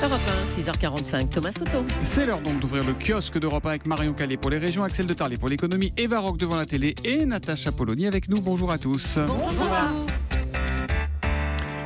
Europe 1, 6h45, Thomas Soto. C'est l'heure donc d'ouvrir le kiosque d'Europe 1 avec Marion Calais pour les régions, Axel de Tarlet pour l'économie, Eva Rock devant la télé et Natacha Polony avec nous. Bonjour à tous. Bonjour.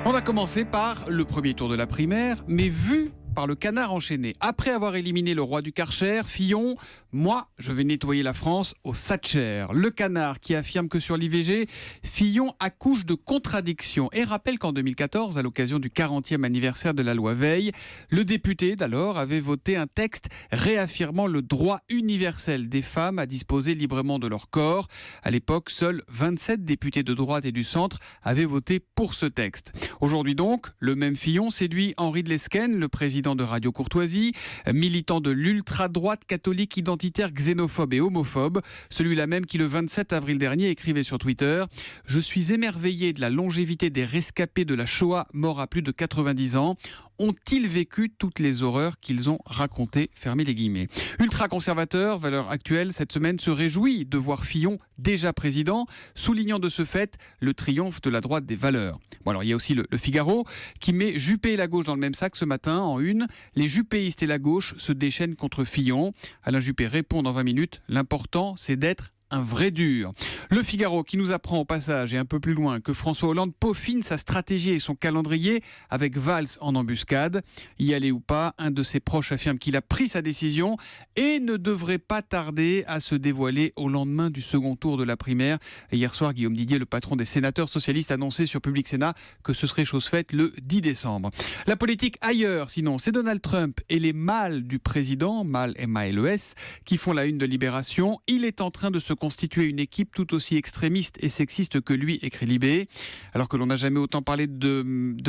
On va commencer par le premier tour de la primaire, mais vu par le canard enchaîné. Après avoir éliminé le roi du Karcher, Fillon, moi, je vais nettoyer la France au Thatcher. Le canard qui affirme que sur l'IVG, Fillon accouche de contradictions et rappelle qu'en 2014, à l'occasion du 40e anniversaire de la loi Veil, le député d'alors avait voté un texte réaffirmant le droit universel des femmes à disposer librement de leur corps. À l'époque, seuls 27 députés de droite et du centre avaient voté pour ce texte. Aujourd'hui donc, le même Fillon séduit Henri de Lesquen, le président de Radio Courtoisie, militant de l'ultra-droite catholique identitaire xénophobe et homophobe, celui-là même qui le 27 avril dernier écrivait sur Twitter « Je suis émerveillé de la longévité des rescapés de la Shoah morts à plus de 90 ans. Ont-ils vécu toutes les horreurs qu'ils ont racontées ?» Fermez les guillemets. Ultra-conservateur, valeur actuelle, cette semaine se réjouit de voir Fillon déjà président, soulignant de ce fait le triomphe de la droite des valeurs. Bon alors il y a aussi le Figaro qui met Juppé et la gauche dans le même sac ce matin en une. Les juppéistes et la gauche se déchaînent contre Fillon. Alain Juppé répond dans 20 minutes. L'important c'est d'être un vrai dur. Le Figaro qui nous apprend au passage et un peu plus loin que François Hollande peaufine sa stratégie et son calendrier avec Valls en embuscade. Y aller ou pas, un de ses proches affirme qu'il a pris sa décision et ne devrait pas tarder à se dévoiler au lendemain du second tour de la primaire. Et hier soir, Guillaume Didier, le patron des sénateurs socialistes, annonçait sur Public Sénat que ce serait chose faite le 10 décembre. La politique ailleurs, sinon, c'est Donald Trump et les mâles du président, mâles M-A-L-E-S, qui font la une de Libération. Il est en train de se constituer une équipe tout aussi extrémiste et sexiste que lui, écrit Libé. Alors que l'on n'a jamais autant parlé de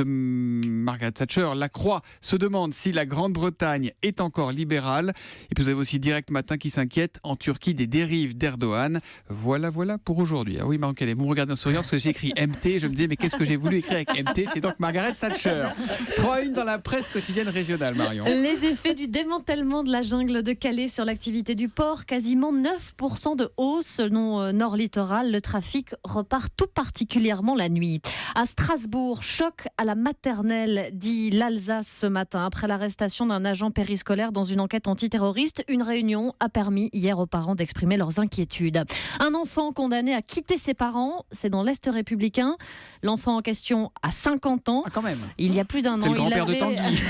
Margaret Thatcher, La Croix se demande si la Grande-Bretagne est encore libérale. Et puis vous avez aussi Direct Matin qui s'inquiète en Turquie des dérives d'Erdogan. Voilà pour aujourd'hui. Ah oui, Marion Calais, vous me regardez en souriant parce que j'ai écrit MT. Je me disais, mais qu'est-ce que j'ai voulu écrire avec MT? C'est donc Margaret Thatcher. 3-1 dans la presse quotidienne régionale, Marion. Les effets du démantèlement de la jungle de Calais sur l'activité du port, quasiment 9% de hausse. Selon Nord Littoral, le trafic repart tout particulièrement la nuit. À Strasbourg, choc à la maternelle, dit l'Alsace ce matin. Après l'arrestation d'un agent périscolaire dans une enquête antiterroriste, une réunion a permis hier aux parents d'exprimer leurs inquiétudes. Un enfant condamné à quitter ses parents, c'est dans l'Est républicain. L'enfant en question a 50 ans. Ah, quand même. Il y a plus d'un an, c'est le grand-père de Tanguy.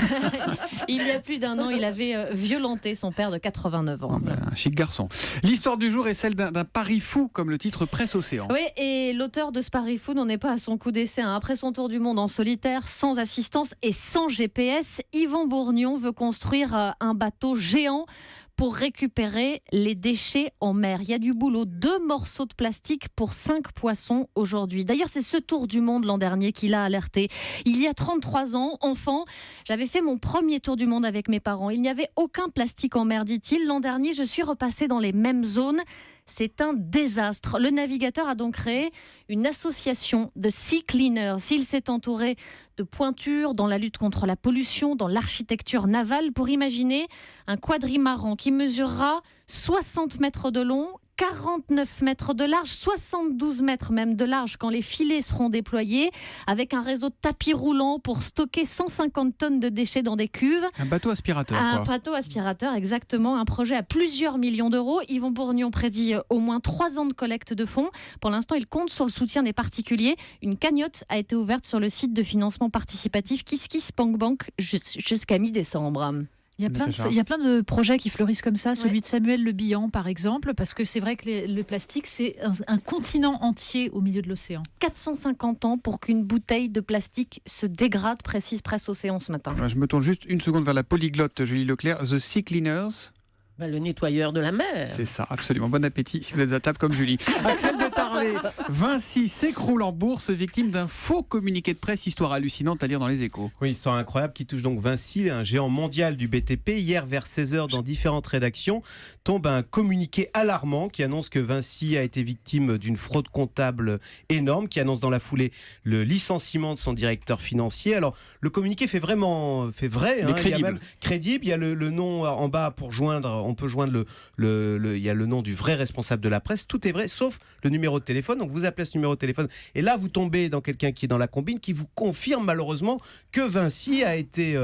Il y a plus d'un an, il avait violenté son père de 89 ans. Un chic garçon. L'histoire du jour est celle d'un pari fou, comme le titre Presse Océan. Oui, et l'auteur de ce pari fou n'en est pas à son coup d'essai. Après son tour du monde en solitaire, sans assistance et sans GPS, Yvan Bourgnon veut construire un bateau géant pour récupérer les déchets en mer. Il y a du boulot, 2 morceaux de plastique pour 5 poissons aujourd'hui. D'ailleurs, c'est ce tour du monde l'an dernier qui l'a alerté. Il y a 33 ans, enfant, j'avais fait mon premier tour du monde avec mes parents. Il n'y avait aucun plastique en mer, dit-il. L'an dernier, je suis repassé dans les mêmes zones. C'est un désastre. Le navigateur a donc créé une association de Sea Cleaners. Il s'est entouré de pointures dans la lutte contre la pollution, dans l'architecture navale, pour imaginer un quadrimaran qui mesurera 60 mètres de long, 49 mètres de large, 72 mètres même de large quand les filets seront déployés, avec un réseau de tapis roulants pour stocker 150 tonnes de déchets dans des cuves. Un bateau aspirateur. Un bateau aspirateur, exactement. Un projet à plusieurs millions d'euros. Yvan Bourgnon prédit au moins 3 ans de collecte de fonds. Pour l'instant, il compte sur le soutien des particuliers. Une cagnotte a été ouverte sur le site de financement participatif KissKissBankBank jusqu'à mi-décembre. Il y a plein de projets qui fleurissent comme ça, celui de Samuel Le Bihan par exemple, parce que c'est vrai que le plastique, c'est un continent entier au milieu de l'océan. 450 ans pour qu'une bouteille de plastique se dégrade, précise Presse Océan ce matin. Je me tourne juste une seconde vers la polyglotte Julie Leclerc. The Sea Cleaners. Le nettoyeur de la mer. C'est ça, absolument. Bon appétit si vous êtes à table comme Julie. Axel de Tarlet, Vinci s'écroule en bourse, victime d'un faux communiqué de presse, histoire hallucinante à lire dans les Échos. Oui, histoire incroyable qui touche donc Vinci, un géant mondial du BTP. Hier, vers 16h, dans différentes rédactions, tombe un communiqué alarmant qui annonce que Vinci a été victime d'une fraude comptable énorme, qui annonce dans la foulée le licenciement de son directeur financier. Alors, le communiqué fait vrai, mais crédible. Il y a même crédible, il y a le nom en bas pour joindre, on peut joindre il y a le nom du vrai responsable de la presse, tout est vrai, sauf le numéro de de téléphone. Donc vous appelez ce numéro de téléphone et là vous tombez dans quelqu'un qui est dans la combine qui vous confirme malheureusement que Vinci a été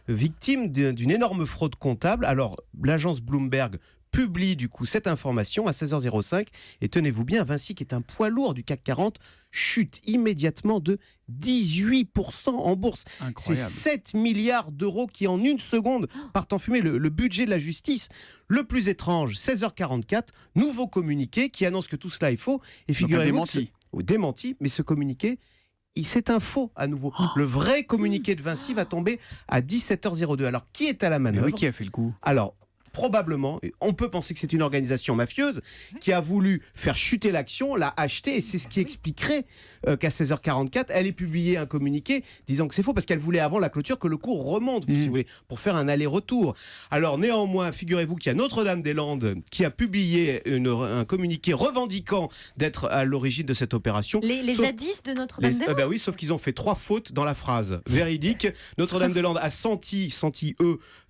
victime d'une énorme fraude comptable. Alors l'agence Bloomberg publie du coup cette information à 16h05 et tenez-vous bien, Vinci qui est un poids lourd du CAC 40 chute immédiatement de 18% en bourse. Incroyable. C'est 7 milliards d'euros qui en une seconde partent en fumée. Le budget de la justice. Le plus étrange, 16h44, nouveau communiqué qui annonce que tout cela est faux. Et figurez-vous, démenti, mais ce communiqué, c'est un faux à nouveau. Le vrai communiqué de Vinci va tomber à 17h02. Alors qui est à la manœuvre? Mais oui, qui a fait le coup? Alors probablement, on peut penser que c'est une organisation mafieuse qui a voulu faire chuter l'action, l'a acheter, et c'est ce qui expliquerait qu'à 16h44, elle ait publié un communiqué disant que c'est faux, parce qu'elle voulait avant la clôture que le cours remonte, si vous voulez, pour faire un aller-retour. Alors néanmoins, figurez-vous qu'il y a Notre-Dame-des-Landes qui a publié un communiqué revendiquant d'être à l'origine de cette opération. Les zadistes de Notre-Dame-des-Landes oui, sauf qu'ils ont fait 3 fautes dans la phrase. Véridique, Notre-Dame-des-Landes a senti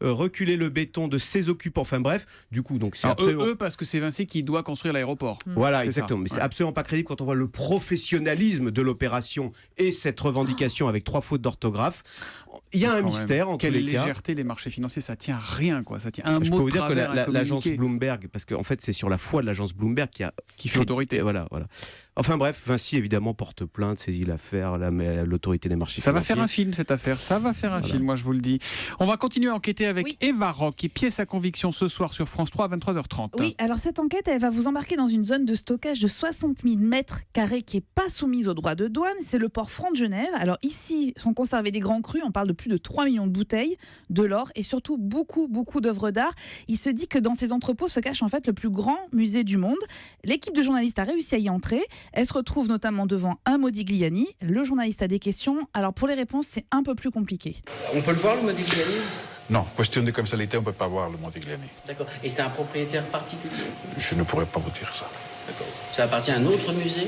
reculer le béton de ses occupants. Enfin bref, du coup, donc c'est absolument... parce que c'est Vinci qui doit construire l'aéroport. Voilà, exactement. Mais c'est absolument pas crédible quand on voit le professionnalisme de l'opération et cette revendication avec 3 fautes d'orthographe. Il y a un mystère en tous les cas. Quelle légèreté des marchés financiers, ça tient à rien, quoi. Ça tient un Je mot peux vous de dire que travers, l'agence Bloomberg, parce qu'en fait c'est sur la foi de l'agence Bloomberg qui fait l'autorité. Voilà. Enfin bref, Vinci évidemment porte plainte, saisit l'affaire, l'autorité des marchés Ça financiers. va faire un film cette affaire, ça va faire un film, moi je vous le dis. On va continuer à enquêter avec Eva Rock, qui pièce à conviction ce soir sur France 3 à 23h30. Oui, alors cette enquête, elle va vous embarquer dans une zone de stockage de 60 000 mètres carrés qui n'est pas soumise aux droits de douane. C'est le port franc de Genève. Alors ici sont conservés des grands crus, on parle de plus de 3 millions de bouteilles, de l'or et surtout beaucoup d'œuvres d'art. Il se dit que dans ces entrepôts se cache en fait le plus grand musée du monde. L'équipe de journalistes a réussi à y entrer. Elle se retrouve notamment devant un Modigliani. Le journaliste a des questions. Alors pour les réponses, c'est un peu plus compliqué. On peut le voir, le Modigliani? Non, question de confidentialité, on ne peut pas voir le Modigliani. D'accord. Et c'est un propriétaire particulier? Je ne pourrais pas vous dire ça. D'accord. Ça appartient à un autre musée?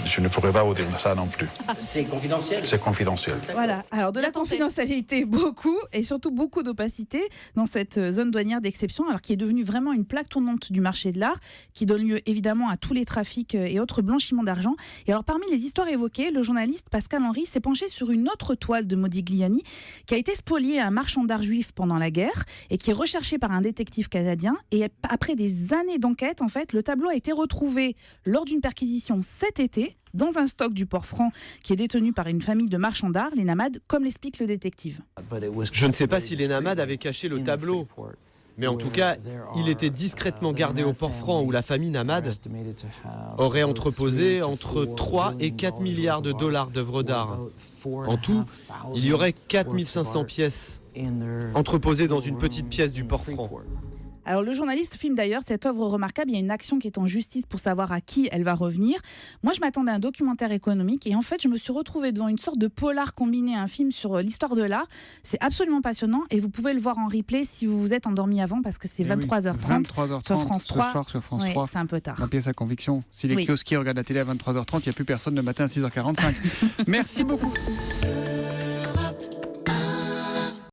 Je ne pourrais pas vous dire ça non plus. C'est confidentiel? C'est confidentiel. Voilà, alors de la confidentialité, beaucoup, et surtout beaucoup d'opacité dans cette zone douanière d'exception, alors qui est devenue vraiment une plaque tournante du marché de l'art, qui donne lieu évidemment à tous les trafics et autres blanchiments d'argent. Et alors parmi les histoires évoquées, le journaliste Pascal Henry s'est penché sur une autre toile de Modigliani, qui a été spoliée à un marchand d'art juif pendant la guerre, et qui est recherché par un détective canadien. Et après des années d'enquête, en fait, le tableau a été retrouvé lors d'une perquisition cet été, dans un stock du port franc qui est détenu par une famille de marchands d'art, les Namades, comme l'explique le détective. Je ne sais pas si les Namades avaient caché le tableau, mais en tout cas, il était discrètement gardé au port franc où la famille Namade aurait entreposé entre 3 et 4 milliards de dollars d'œuvres d'art. En tout, il y aurait 4500 pièces entreposées dans une petite pièce du port franc. Alors le journaliste filme d'ailleurs cette œuvre remarquable. Il y a une action qui est en justice pour savoir à qui elle va revenir. Moi, je m'attendais à un documentaire économique et en fait, je me suis retrouvée devant une sorte de polar combiné à un film sur l'histoire de l'art. C'est absolument passionnant et vous pouvez le voir en replay si vous vous êtes endormi avant parce que c'est 23h30 sur France 3. Ce soir sur France 3. C'est un peu tard. La pièce à conviction. Si les kiosquiers regardent la télé à 23h30, il n'y a plus personne le matin à 6h45. Merci beaucoup.